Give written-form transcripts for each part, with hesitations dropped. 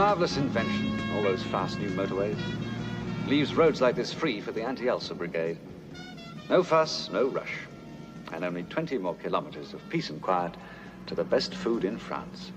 Marvellous invention, all those fast new motorways. Leaves roads like this free for the anti-ulcer brigade. No fuss, no rush. And only 20 more kilometers of peace and quiet to the best food in France.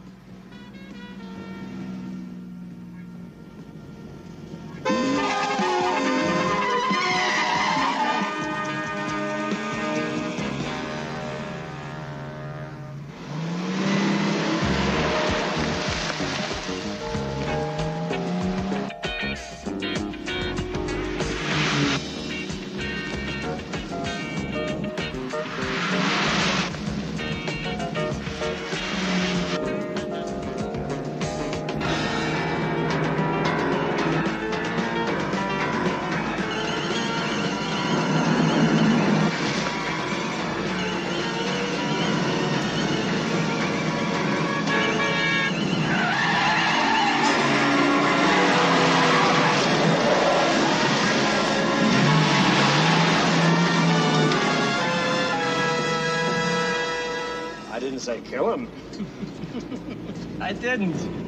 Say kill him. I didn't.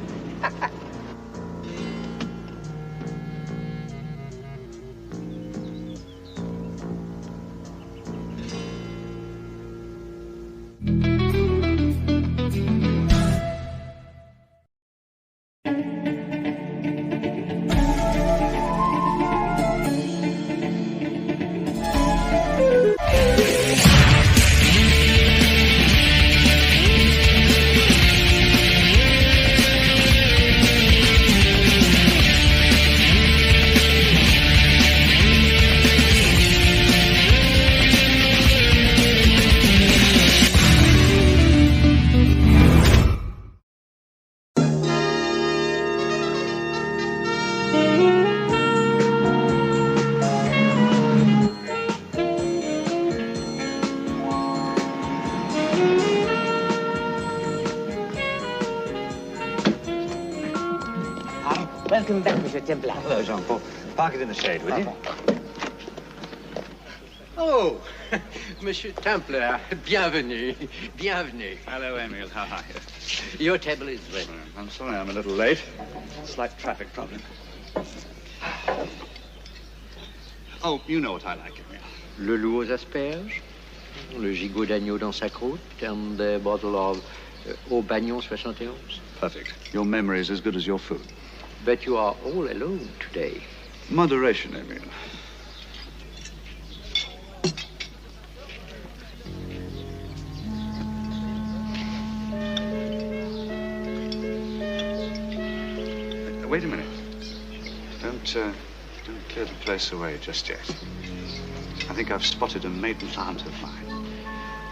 Welcome back, Monsieur Templar. Hello, Jean-Paul. Park it in the shade, will you? Oh, Monsieur Templar, bienvenue, bienvenue. Hello, Emil. How are you? Your table is ready. I'm sorry I'm a little late. Slight traffic problem. Oh, you know what I like, Emil. Le loup aux asperges, le gigot d'agneau dans sa croûte, and a bottle of Au Bagnon 71. Perfect. Your memory is as good as your food. But you are all alone today. Moderation, Emil. Wait a minute. Don't clear the place away just yet. I think I've spotted a maiden aunt of mine.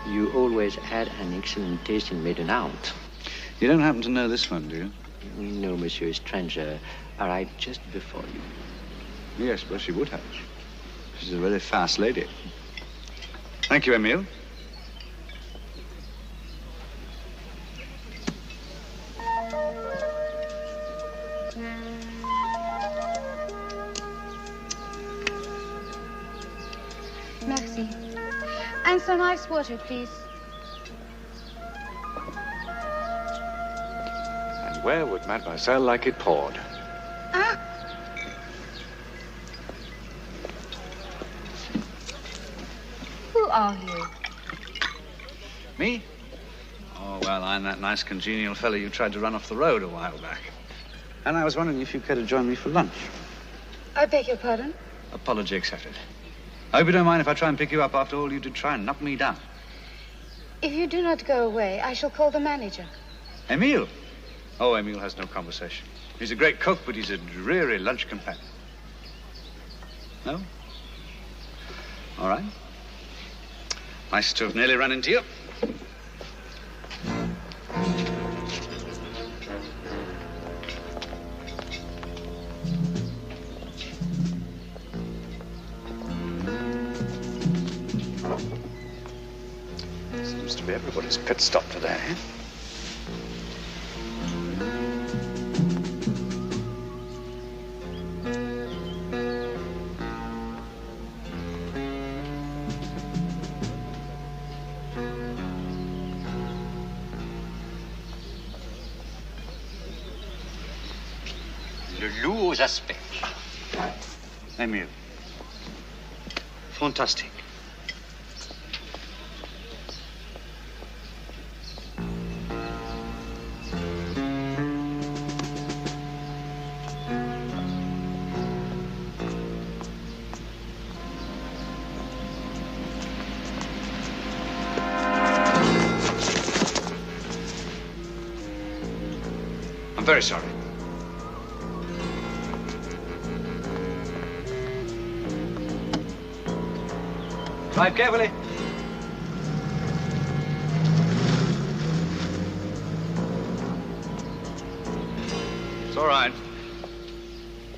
You always had an excellent taste in maiden aunt. You don't happen to know this one, do you? No, Monsieur, a stranger arrived just before you. Yes, well, she would have. She's a very fast lady. Thank you, Emil. Merci. And some ice water, please. And where would Mademoiselle like it poured? Ah! Who are you? Me? Oh, well, I'm that nice, congenial fellow you tried to run off the road a while back. And I was wondering if you cared to join me for lunch. I beg your pardon? Apology accepted. I hope you don't mind if I try and pick you up after all you did try and knock me down. If you do not go away, I shall call the manager. Emil? Oh, Emil has no conversation. He's a great cook, but he's a dreary lunch companion. No? All right. Nice to have nearly run into you. Seems to be everybody's pit stop today. Le loup aux asperges. Emil. Fantastic. I'm very sorry. Drive carefully. It's all right.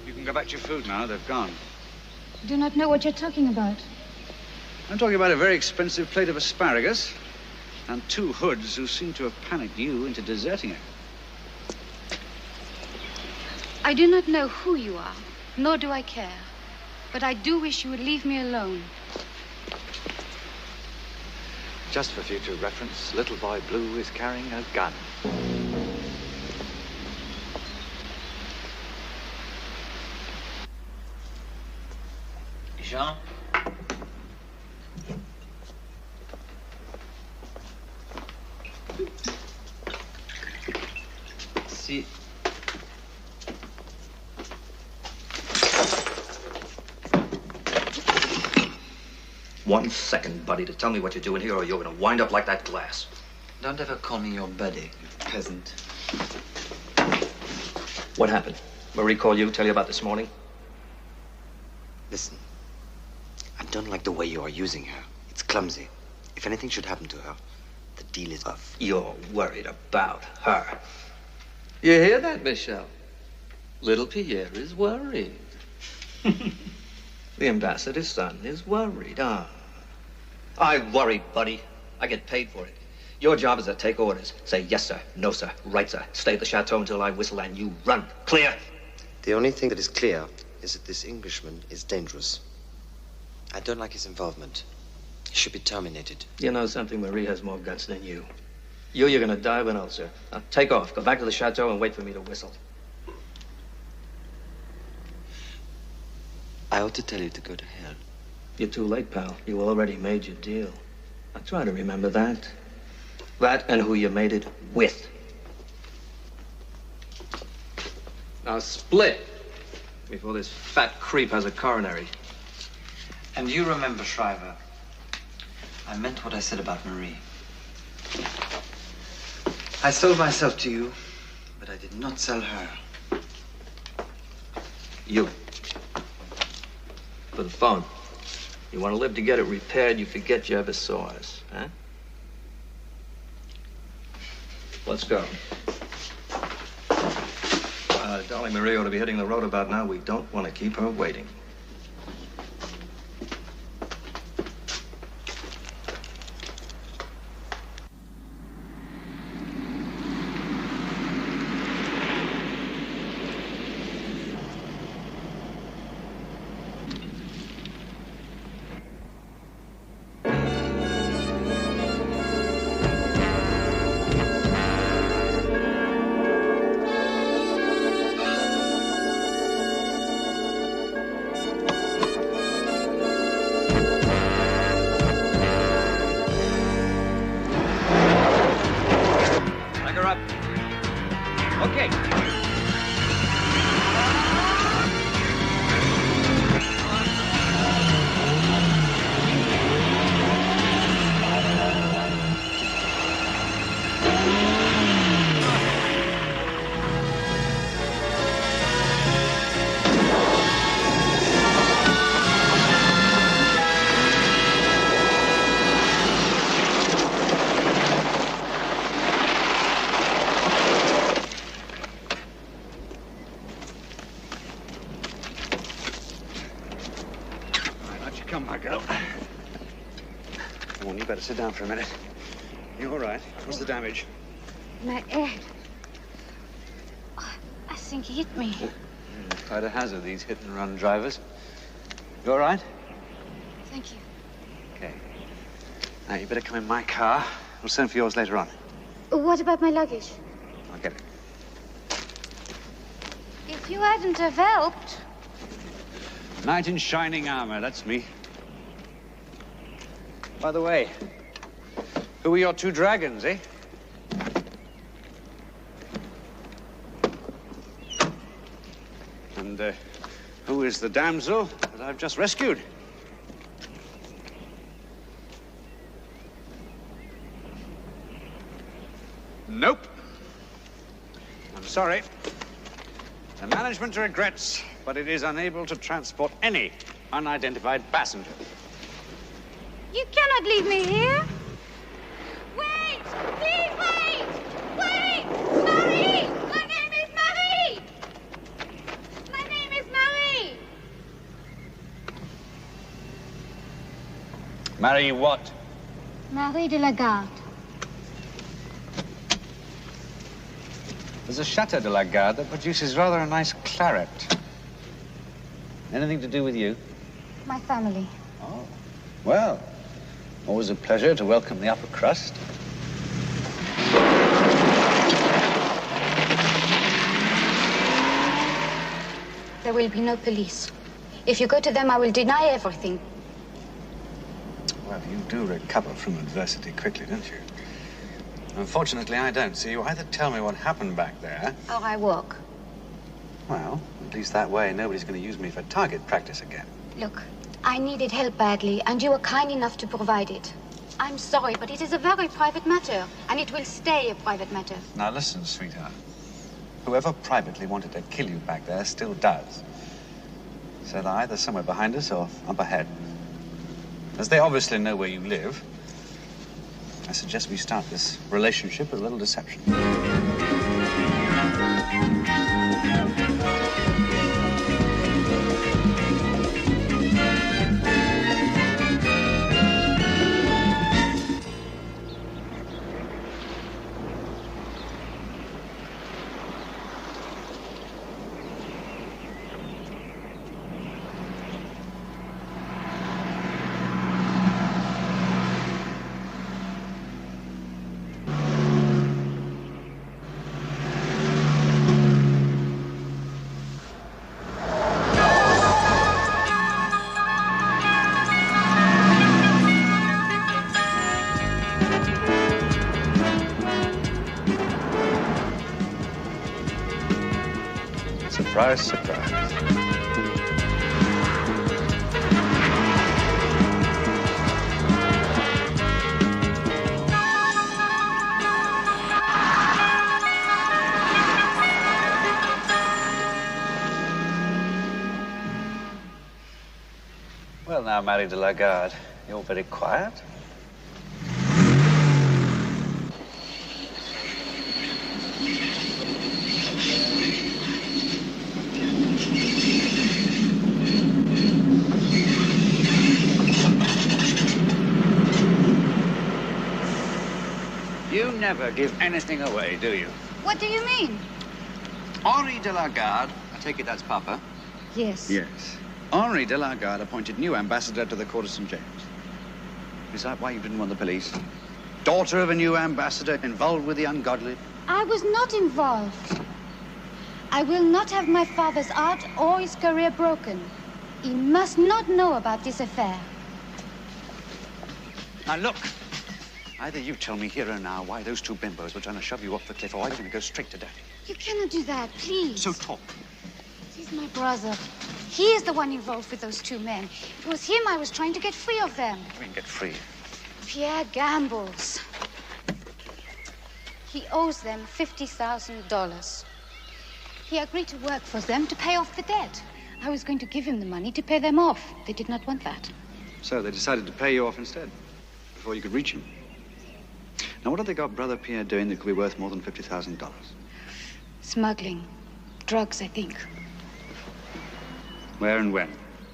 You can go back to your food now. They've gone. I do not know what you're talking about. I'm talking about a very expensive plate of asparagus and 2 hoods who seem to have panicked you into deserting it. I do not know who you are, nor do I care. But I do wish you would leave me alone. Just for future reference, Little Boy Blue is carrying a gun. Jean? See. 1 second, buddy, to tell me what you're doing here, or you're gonna wind up like that glass. Don't ever call me your buddy, you peasant. What happened? Marie call you, tell you about this morning? Listen, I don't like the way you are using her. It's clumsy. If anything should happen to her, the deal is off. You're worried about her. You hear that, Michel? Little Pierre is worried. The ambassador's son is worried, I worry, buddy. I get paid for it. Your job is to take orders. Say yes, sir, no, sir, right, sir. Stay at the chateau until I whistle and you run. Clear? The only thing that is clear is that this Englishman is dangerous. I don't like his involvement. He should be terminated. You know something? Marie has more guts than you. You're gonna die of an ulcer. Now, take off. Go back to the chateau and wait for me to whistle. I ought to tell you to go to hell. You're too late, pal. You already made your deal. Now, try to remember that. That and who you made it with. Now, split before this fat creep has a coronary. And you remember, Shriver, I meant what I said about Marie. I sold myself to you, but I did not sell her. You. For the phone. You want to live to get it repaired, you forget you ever saw us, huh? Let's go. Darling Marie ought to be hitting the road about now. We don't want to keep her waiting. Sit down for a minute. You all right? What's the damage? My head. Oh, I think he hit me. Quite a hazard, these hit-and-run drivers. You all right? Thank you. Okay. Now, you better come in my car. We'll send for yours later on. What about my luggage? I'll get it. If you hadn't have helped... Knight in shining armor, that's me. By the way, who are your two dragons, eh? And who is the damsel that I've just rescued? Nope. I'm sorry. The management regrets, but it is unable to transport any unidentified passenger. You cannot leave me here. Wait! Please wait! Wait! Marie! My name is Marie! My name is Marie! Marie what? Marie de la Garde. There's a Chateau de la Garde that produces rather a nice claret. Anything to do with you? My family. Oh, well, always a pleasure to welcome the upper crust. There will be no police. If you go to them, I will deny everything. Well, you do recover from adversity quickly, don't you? Unfortunately, I don't. So you either tell me what happened back there... Or I walk. Well, at least that way, nobody's going to use me for target practice again. Look, I needed help badly, and you were kind enough to provide it. I'm sorry, but it is a very private matter, and it will stay a private matter. Now listen, sweetheart. Whoever privately wanted to kill you back there still does. So they're either somewhere behind us or up ahead. As they obviously know where you live, I suggest we start this relationship with a little deception. Surprise, surprise. Well, now, Marie de la Garde, you're very quiet. You never give anything away, do you? What do you mean? Henri de la Garde, I take it that's Papa? Yes. Yes. Henri de la Garde appointed new ambassador to the court of St. James. Is that why you didn't want the police? Daughter of a new ambassador involved with the ungodly? I was not involved. I will not have my father's art or his career broken. He must not know about this affair. Now, look. Either you tell me here and now why those two bimbos were trying to shove you off the cliff, or I'm going to go straight to Daddy. You cannot do that, please. So talk. He's my brother. He is the one involved with those two men. It was him I was trying to get free of them. What do you mean, get free? Pierre gambles. He owes them $50,000. He agreed to work for them to pay off the debt. I was going to give him the money to pay them off. They did not want that. So they decided to pay you off instead, before you could reach him. Now, what have they got Brother Pierre doing that could be worth more than $50,000? Smuggling. Drugs, I think. Where and when?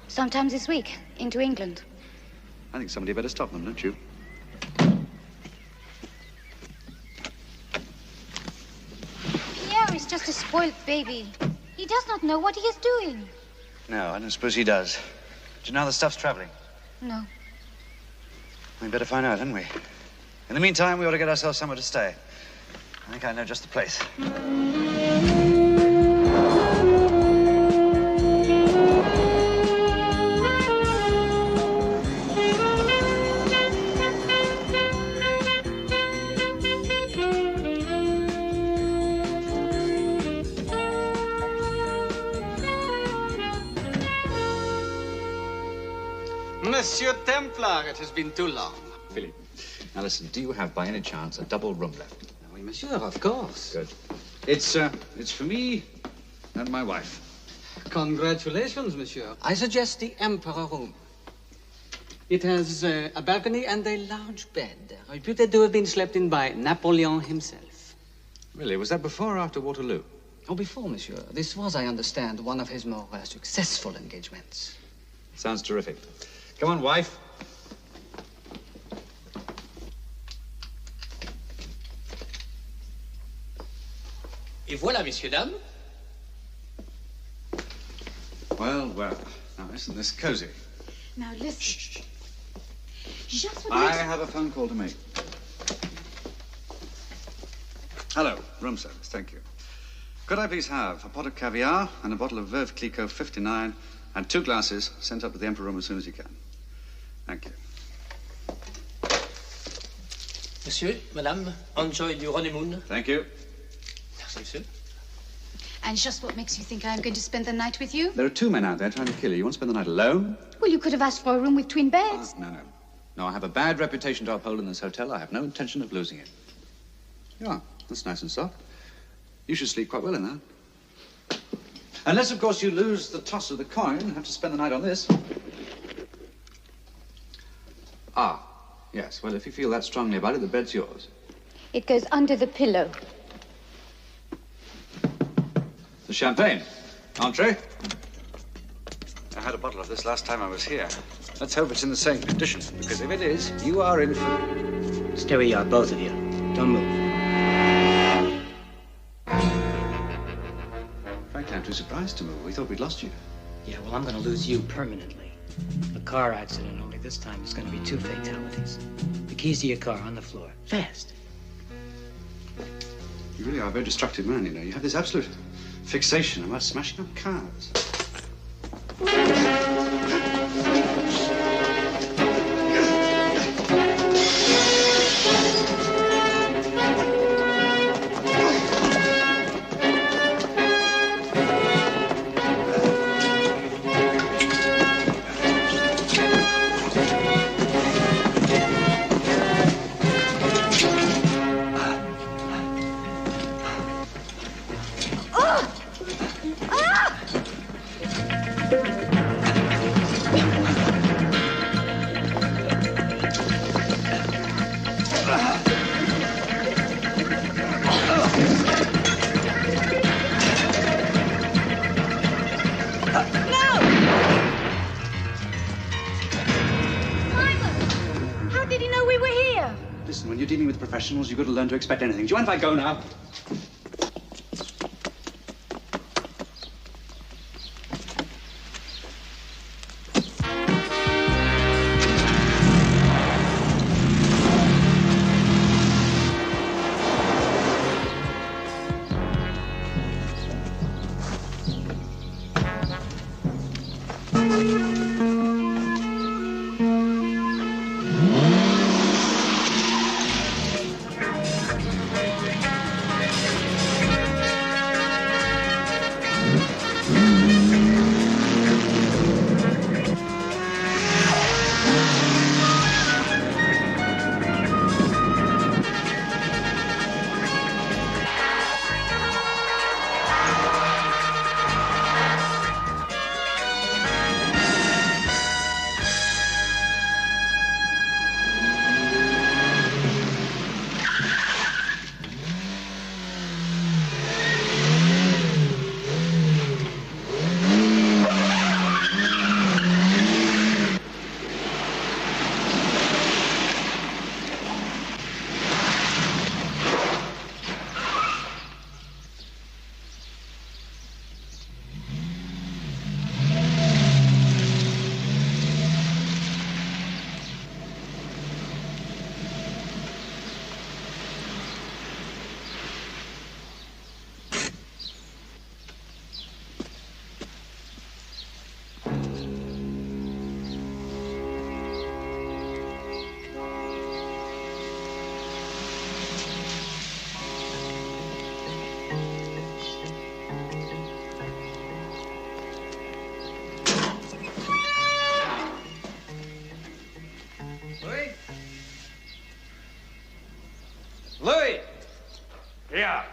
Sometime this week, into England. I think somebody better stop them, don't you? Pierre is just a spoiled baby. He does not know what he is doing. No, I don't suppose he does. Do you know how the stuff's traveling? No. We better find out, hadn't we? In the meantime, we ought to get ourselves somewhere to stay. I think I know just the place. Monsieur Templar, it has been too long. Philippe. Now listen, do you have by any chance a double room left? Oui, monsieur, of course. Good. It's for me and my wife. Congratulations, monsieur. I suggest the Emperor room. It has a balcony and a large bed, reputed to have been slept in by Napoleon himself. Really? Was that before or after Waterloo? Oh, before, monsieur. This was, I understand, one of his more successful engagements. Sounds terrific. Come on, wife. Et voilà, messieurs, dames. Well, well. Now, isn't this cozy? Now, listen. Shh. Just what I makes... have a phone call to make. Hello, room service, thank you. Could I please have a pot of caviar and a bottle of Veuve Clicquot 59 and 2 glasses sent up to the Emperor room as soon as you can? Thank you. Monsieur, madame, enjoy your honeymoon. Thank you. Merci, monsieur. And just what makes you think I'm going to spend the night with you? There are 2 men out there trying to kill you. You want to spend the night alone? Well, you could have asked for a room with twin beds. No. No, I have a bad reputation to uphold in this hotel. I have no intention of losing it. Yeah, that's nice and soft. You should sleep quite well in that. Unless, of course, you lose the toss of the coin and have to spend the night on this. Ah, yes. Well, if you feel that strongly about it, the bed's yours. It goes under the pillow. The champagne. Entree? I had a bottle of this last time I was here. Let's hope it's in the same condition, because if it is, you are in for... Stay where you are, both of you. Don't move. Frankly, I'm too surprised to move. We thought we'd lost you. Yeah, well, I'm going to lose you permanently. A car accident, only this time it's going to be 2 fatalities. The keys to your car on the floor. Fast. You really are a very destructive man, you know. You have this absolute fixation about smashing up cars. You've got to learn to expect anything. Do you mind if I go now? Louis! Yeah.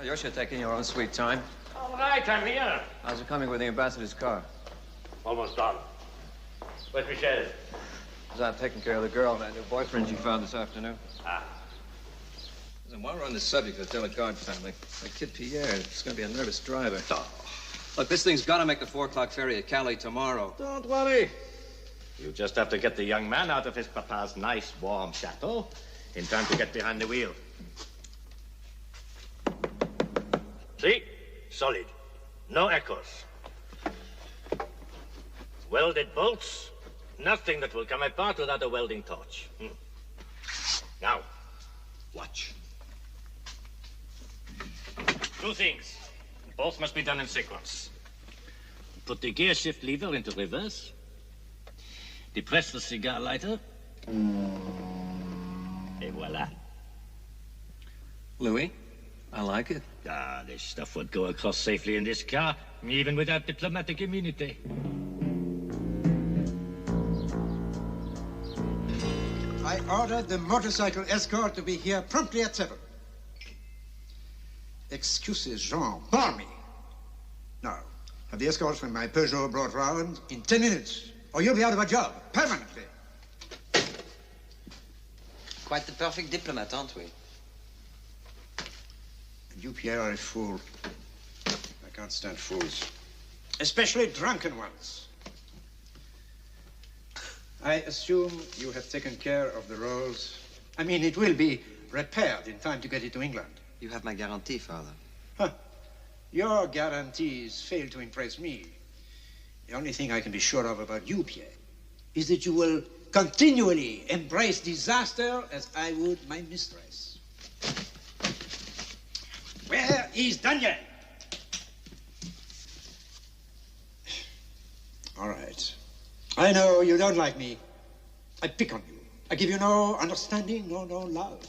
You're sure taking your own sweet time. All right, I'm here. How's it coming with the ambassador's car? Almost done. Where's Michelle? She's out taking care of the girl, that new boyfriend you found this afternoon. Ah. Listen, while we're on the subject of the Garde family, my kid Pierre is going to be a nervous driver. Oh. Look, this thing's got to make the 4 o'clock ferry at Calais tomorrow. Don't worry. You just have to get the young man out of his papa's nice, warm chateau in time to get behind the wheel. See? Solid. No echoes. Welded bolts. Nothing that will come apart without a welding torch. Now, watch. 2 things. Both must be done in sequence. Put the gear shift lever into reverse. Depress the cigar lighter. Et voila. Louis, I like it. Ah, this stuff would go across safely in this car, even without diplomatic immunity. I ordered the motorcycle escort to be here promptly at 7. Excuses, Jean. Bore me. Now, have the escort from my Peugeot brought round in 10 minutes, or you'll be out of a job, permanently. Quite the perfect diplomat, aren't we? And you, Pierre, are a fool. I can't stand fools. Especially drunken ones. I assume you have taken care of the rolls. I mean, it will be repaired in time to get it to England. You have my guarantee, Father. Huh. Your guarantees fail to impress me. The only thing I can be sure of about you, Pierre, is that you will continually embrace disaster as I would my mistress. Where is Daniel? All right. I know you don't like me. I pick on you. I give you no understanding, no love.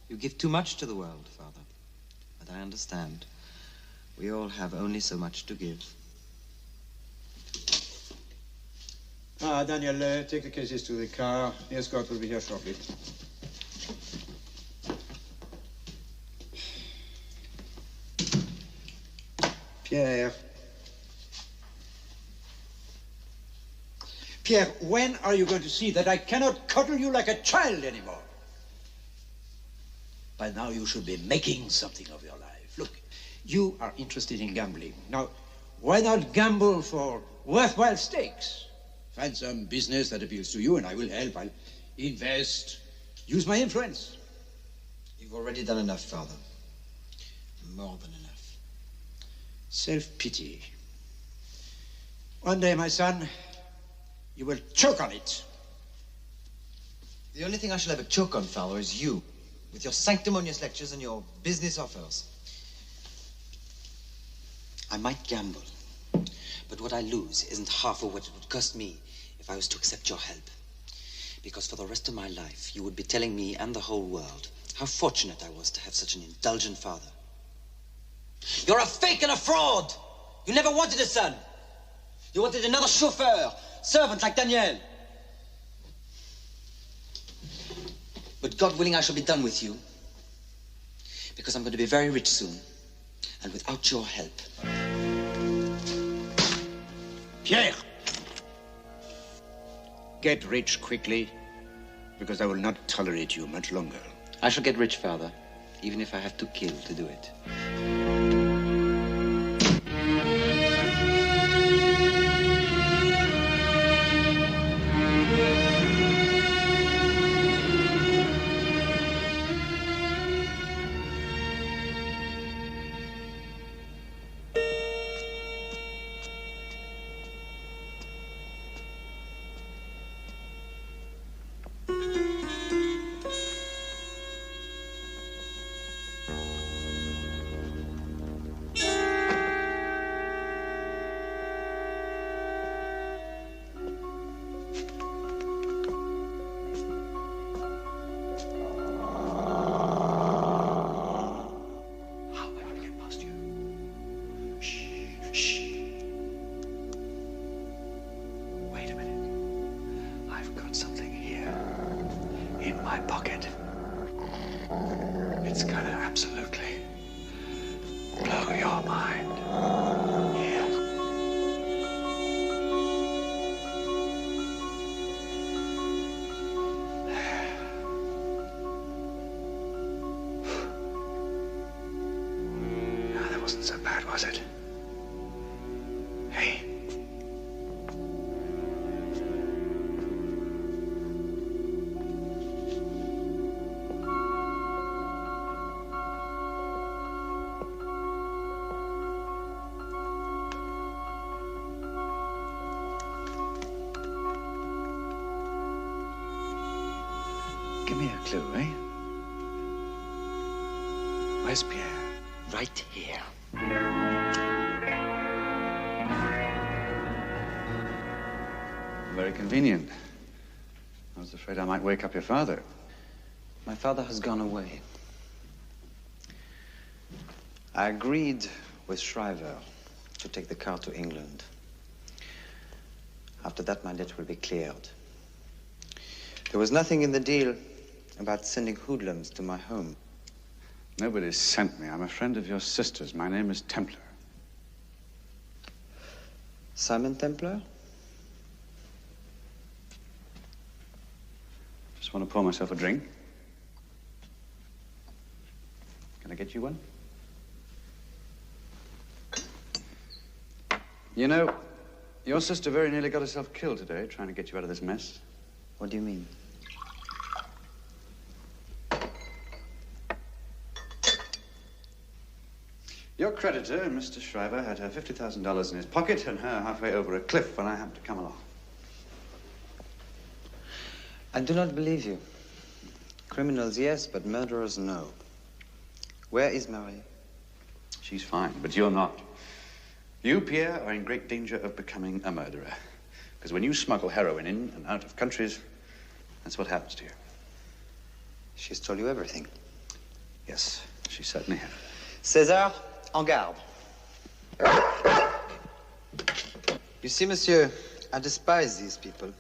You give too much to the world, Father. But I understand. We all have only so much to give. Daniel, take the cases to the car. The escort will be here shortly. Pierre. Pierre, when are you going to see that I cannot cuddle you like a child anymore? By now you should be making something of your life. Look, you are interested in gambling. Now, why not gamble for worthwhile stakes? Find some business that appeals to you and I will help. I'll invest, use my influence. You've already done enough, Father. More than enough. Self-pity. One day, my son, you will choke on it. The only thing I shall ever choke on, Father, is you, with your sanctimonious lectures and your business offers. I might gamble, but what I lose isn't half of what it would cost me if I was to accept your help. Because for the rest of my life, you would be telling me and the whole world how fortunate I was to have such an indulgent father. You're a fake and a fraud! You never wanted a son! You wanted another chauffeur, servant like Daniel. But God willing, I shall be done with you. Because I'm going to be very rich soon. And without your help. Pierre! Get rich quickly, because I will not tolerate you much longer. I shall get rich, Father, even if I have to kill to do it. Something here in my pocket. It's gonna absolutely blow your mind. Yeah. No, that wasn't so bad, was it? Hey. Give me a clue, eh? Where's Pierre? Right here. Very convenient. I was afraid I might wake up your father. My father has gone away. I agreed with Shriver to take the car to England. After that, my debt will be cleared. There was nothing in the deal about sending hoodlums to my home. Nobody sent me. I'm a friend of your sister's. My name is Templar. Simon Templar? Just want to pour myself a drink. Can I get you one? You know, your sister very nearly got herself killed today trying to get you out of this mess. What do you mean? Your creditor, Mr. Shriver, had her $50,000 in his pocket and her halfway over a cliff when I happened to come along. I do not believe you. Criminals, yes, but murderers, no. Where is Marie? She's fine, but you're not. You, Pierre, are in great danger of becoming a murderer. Because when you smuggle heroin in and out of countries, that's what happens to you. She's told you everything. Yes, she certainly has. César, en garde. You see, monsieur, I despise these people.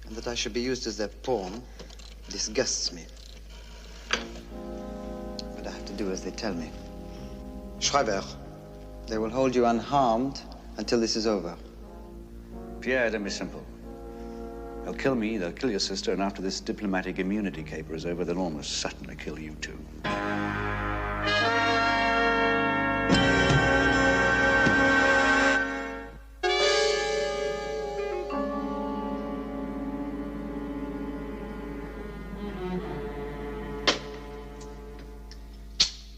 And that I should be used as their pawn disgusts me. But I have to do as they tell me. Shriver, they will hold you unharmed until this is over. Pierre, don't be simple. They'll kill me, they'll kill your sister, and after this diplomatic immunity caper is over, they'll almost certainly kill you too.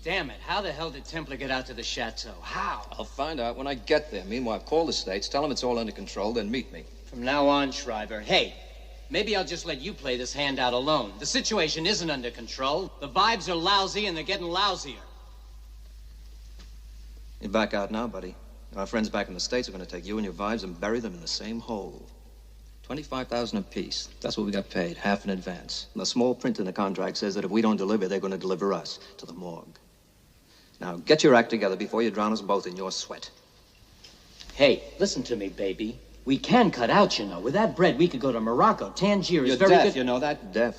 Damn it, how the hell did Templar get out to the chateau? How? I'll find out when I get there. Meanwhile, call the States, tell them it's all under control, then meet me. From now on, Shriver. Hey, maybe I'll just let you play this hand out alone. The situation isn't under control. The vibes are lousy, and they're getting lousier. You back out now, buddy. Our friends back in the States are going to take you and your vibes and bury them in the same hole. $25,000 apiece. That's what we got paid, half in advance. And the small print in the contract says that if we don't deliver, they're going to deliver us to the morgue. Now, get your act together before you drown us both in your sweat. Hey, listen to me, baby. We can cut out, you know. With that bread, we could go to Morocco. Tangier is You're very deaf, good. you know that? Deaf.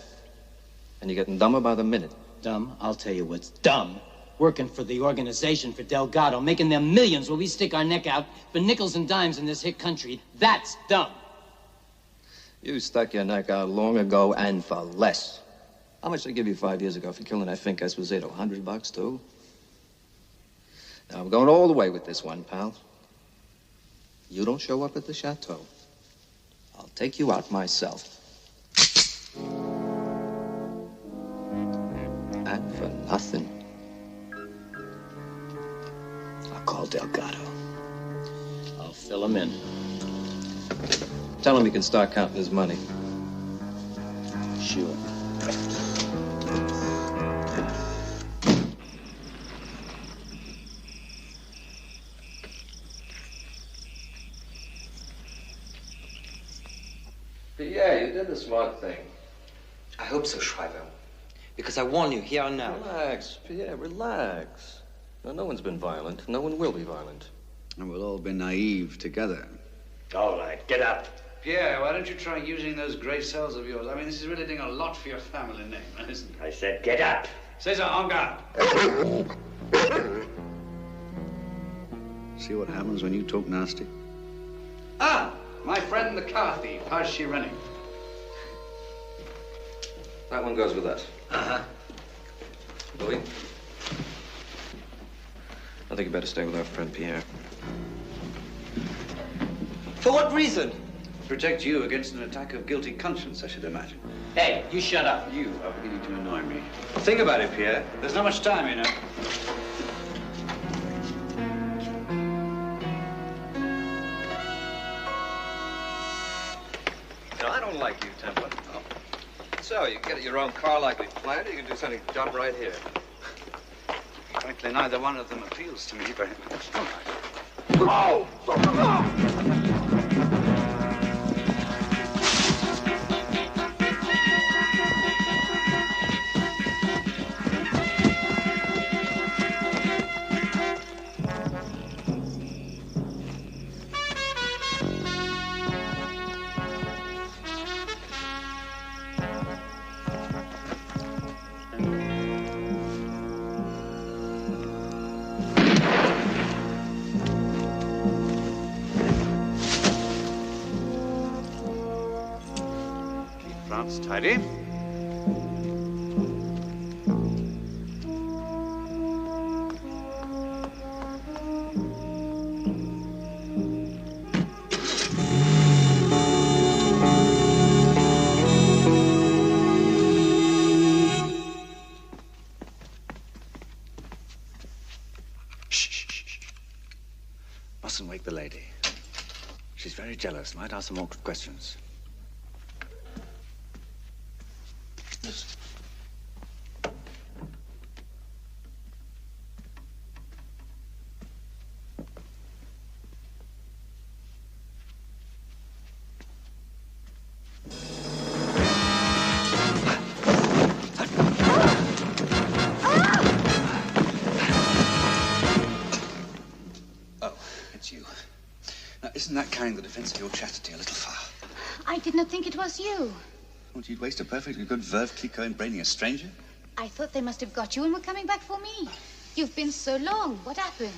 And you're getting dumber by the minute. Dumb? I'll tell you what's dumb. Working for the organization for Delgado, making them millions while we stick our neck out for nickels and dimes in this hick country. That's dumb. You stuck your neck out long ago and for less. How much did they give you 5 years ago for killing that Fink Esposito? $100 too? Now, I'm going all the way with this one, pal. You don't show up at the chateau, I'll take you out myself. And for nothing, I'll call Delgado. I'll fill him in. Tell him he can start counting his money. Sure. Yeah, you did the smart thing. I hope so, Shriver. Because I warn you, here and now. Relax, Pierre, relax. No one's been violent. No one will be violent. And we'll all be naive together. All right, get up. Pierre, why don't you try using those grey cells of yours? I mean, this is really doing a lot for your family name, isn't it? I said get up. Cesar, en garde. See what happens when you talk nasty? Ah, my friend the car thief. How's she running? That one goes with us. Uh-huh. Louis? I think you better stay with our friend Pierre. For what reason? Protect you against an attack of guilty conscience, I should imagine. Hey, you shut up. You are beginning to annoy me. Think about it, Pierre. There's not much time, you know. No, I don't like you, Templar. Oh. So, you get your own car like we planned, or you can do something dumb right here. Frankly, neither one of them appeals to me very much. Oh! Tidy. Shh. Mustn't wake the lady. She's very jealous. Might ask some awkward questions. Isn't that carrying the defense of your chastity a little far? I did not think it was you. Won't you waste a perfectly good Veuve Clicquot in braining a stranger? I thought they must have got you and were coming back for me. You've been so long. What happened?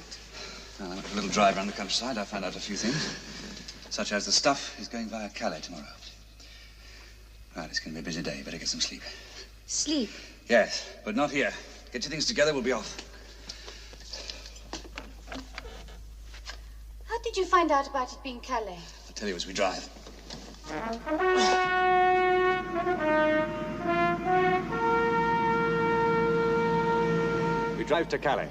Well, I went for a little drive around the countryside. I found out a few things, such as the stuff is going via Calais tomorrow. Right, it's going to be a busy day. Better get some sleep. Sleep? Yes, but not here. Get your things together. We'll be off. How did you find out about it being Calais? I'll tell you as we drive. We drive to Calais.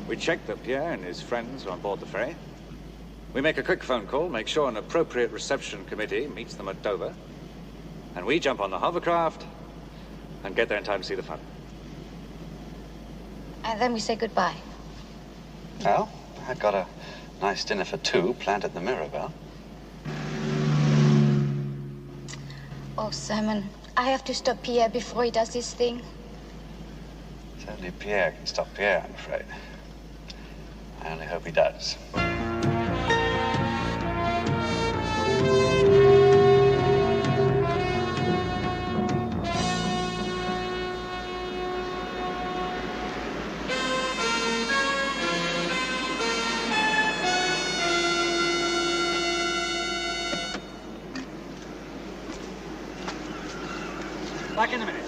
We check that Pierre and his friends are on board the ferry. We make a quick phone call, make sure an appropriate reception committee meets them at Dover. And we jump on the hovercraft and get there in time to see the fun. And then we say goodbye. Well, I got a nice dinner for two planned at the Mirabelle. Oh, Simon, I have to stop Pierre before he does this thing. Only Pierre can stop Pierre, I'm afraid. I only hope he does. Back in a minute.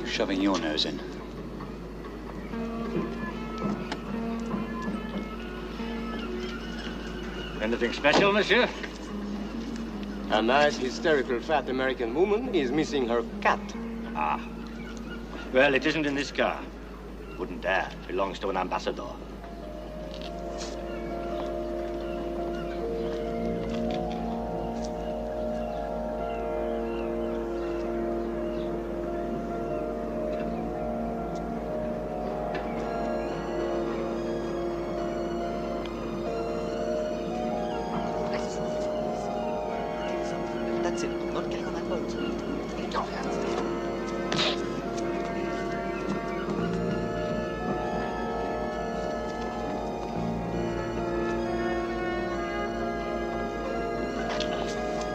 Shoving your nose in. Anything special, monsieur? A nice, hysterical, fat American woman is missing her cat. Ah. Well, it isn't in this car. Wouldn't dare. Belongs to an ambassador.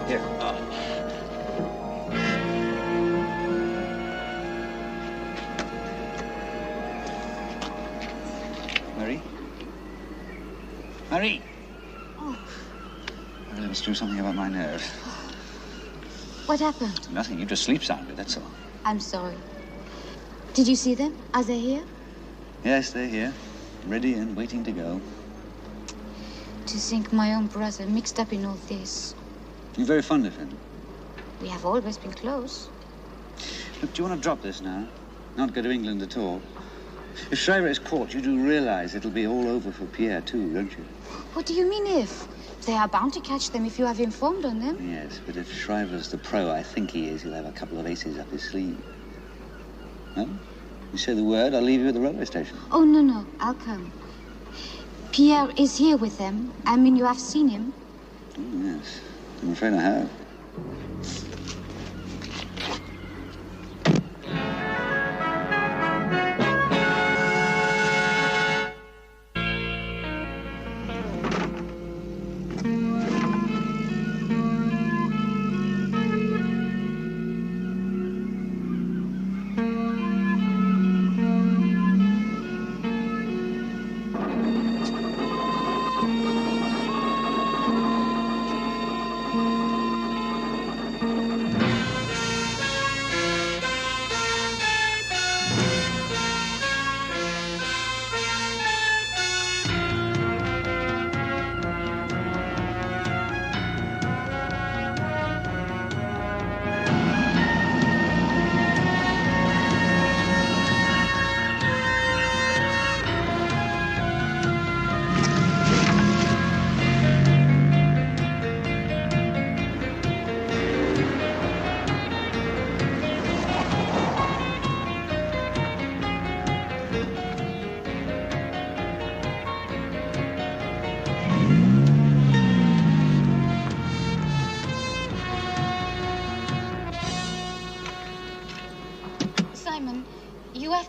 Here. Marie? Marie! Oh, I really must do something about my nerves. what happened? Nothing, you just sleep soundly, that's all. I'm sorry. Did you see them? Are they here? Yes, they're here. Ready and waiting to go. To think my own brother mixed up in all this. You're very fond of him. We have always been close. Look, do you want to drop this now? Not go to England at all? If Shriver is caught, you do realize it'll be all over for Pierre, too, don't you? What do you mean if? They are bound to catch them if you have informed on them. Yes, but if Shriver's the pro I think he is, he'll have a couple of aces up his sleeve. No? You say the word, I'll leave you at the railway station. Oh, no, I'll come. Pierre is here with them. I mean, you have seen him. Oh, yes. I'm afraid I have.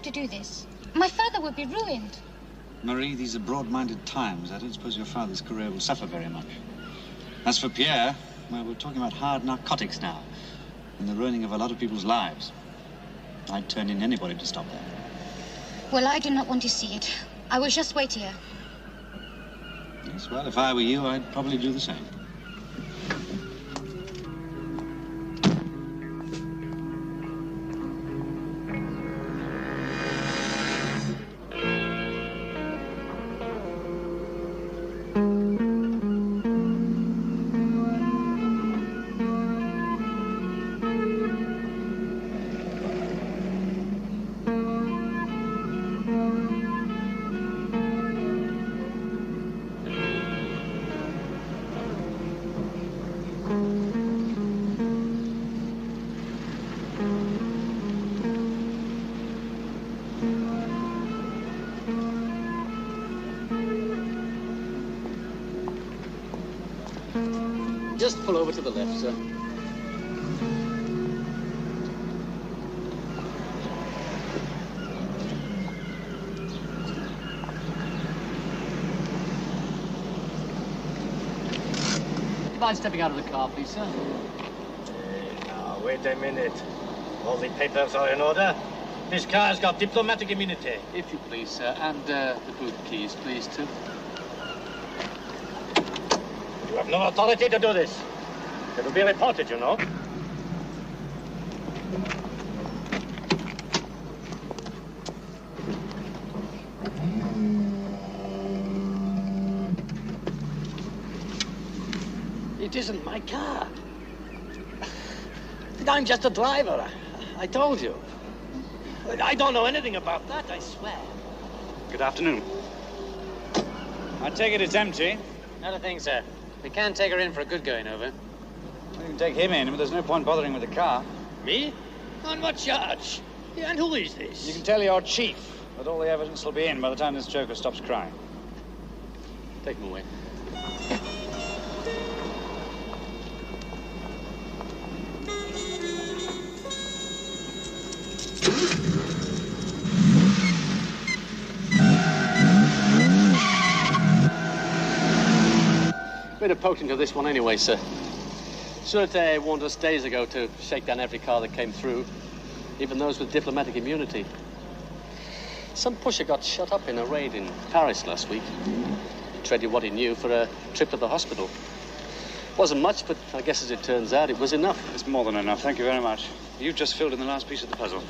To do this. My father would be ruined. Marie, these are broad-minded times. I don't suppose your father's career will suffer very much. As for Pierre, well, we're talking about hard narcotics now, and the ruining of a lot of people's lives. I'd turn in anybody to stop that. Well, I do not want to see it. I will just wait here. Yes, well, if I were you, I'd probably do the same. Just pull over to the left, sir. Do you mind stepping out of the car, please, sir? Now, wait a minute. All the papers are in order. This car's got diplomatic immunity. If you please, sir. And the boot keys, please, too. You have no authority to do this. It will be reported, you know. It isn't my car. I'm just a driver. I told you. I don't know anything about that, I swear. Good afternoon. I take it it's empty. Not a thing, sir. We can't take her in for a good going over. Well, you can take him in, but there's no point bothering with the car. Me? On what charge? Yeah, and who is this? You can tell your chief that all the evidence will be in by the time this joker stops crying. Take him away. We'd have poked into this one anyway, sir. Sûreté warned us days ago to shake down every car that came through, even those with diplomatic immunity. Some pusher got shot up in a raid in Paris last week. He traded what he knew for a trip to the hospital. Wasn't much, but I guess as it turns out, it was enough. It's more than enough. Thank you very much. You've just filled in the last piece of the puzzle.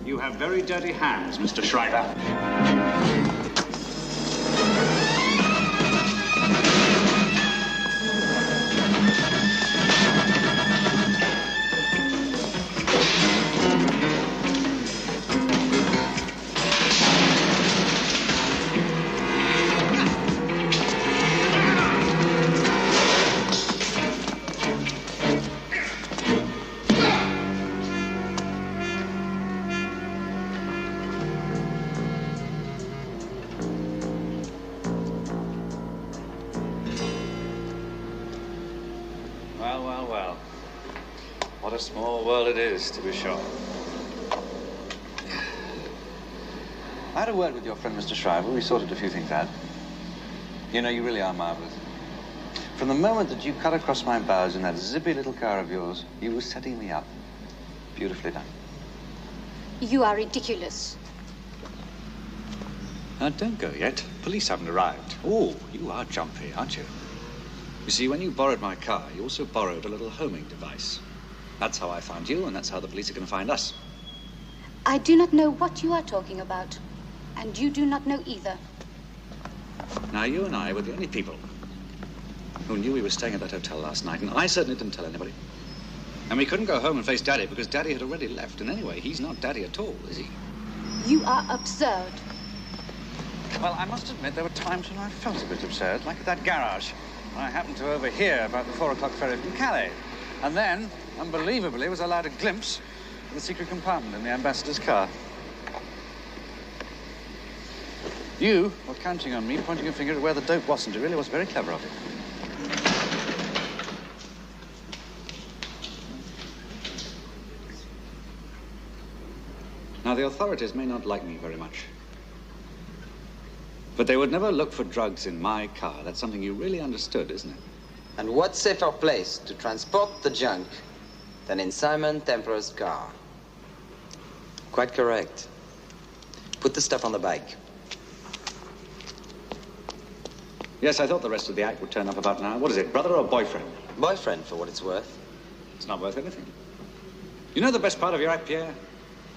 You have very dirty hands, Mr. Schreiber. What a small world it is, to be sure. I had a word with your friend, Mr. Schreiber. We sorted a few things out. You know, you really are marvelous. From the moment that you cut across my bows in that zippy little car of yours, you were setting me up. Beautifully done. You are ridiculous. Don't go yet. Police haven't arrived. Oh, you are jumpy, aren't you? You see, when you borrowed my car, you also borrowed a little homing device. That's how I found you, and that's how the police are going to find us. I do not know what you are talking about, and you do not know either. Now, you and I were the only people who knew we were staying at that hotel last night, and I certainly didn't tell anybody. And we couldn't go home and face Daddy because Daddy had already left, and anyway, he's not Daddy at all, is he? You are absurd. Well, I must admit there were times when I felt a bit absurd, like at that garage, when I happened to overhear about the 4 o'clock ferry from Calais. And then, unbelievably, was allowed a glimpse of the secret compartment in the ambassador's car. You were counting on me, pointing a finger at where the dope wasn't. It really was very clever of you. Now, the authorities may not like me very much. But they would never look for drugs in my car. That's something you really understood, isn't it? And what safer place to transport the junk than in Simon Templar's car? Quite correct. Put the stuff on the bike. Yes, I thought the rest of the act would turn up about now. What is it, brother or boyfriend? Boyfriend, for what it's worth. It's not worth anything. You know the best part of your act, Pierre?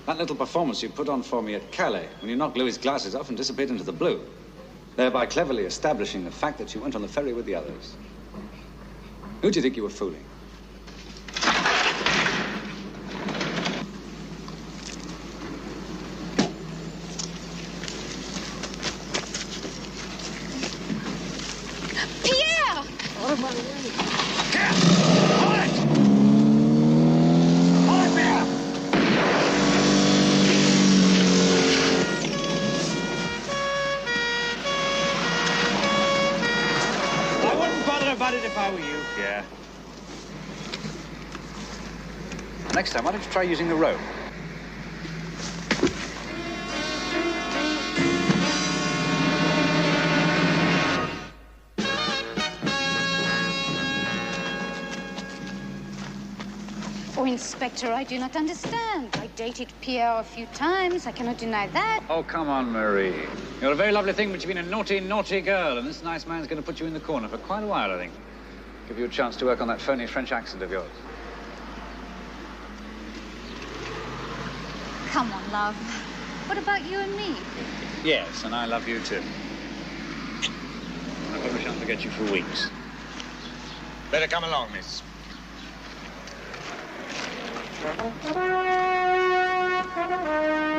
That little performance you put on for me at Calais, when you knocked Louis' glasses off and disappeared into the blue, thereby cleverly establishing the fact that you went on the ferry with the others. Who do you think you were fooling? Pierre! Out of my way! Pierre! Hold it! Hold it, Pierre! I wouldn't bother about it if I were you. Yeah. Next time, why don't you try using the rope? Oh, Inspector, I do not understand. I dated Pierre a few times. I cannot deny that. Oh, come on, Marie. You're a very lovely thing, but you've been a naughty, naughty girl, and this nice man's going to put you in the corner for quite a while, I think. Give you a chance to work on that phony French accent of yours. Come on, love. What about you and me? Yes, and I love you, too. I probably shan't forget you for weeks. Better come along, miss. Thank you.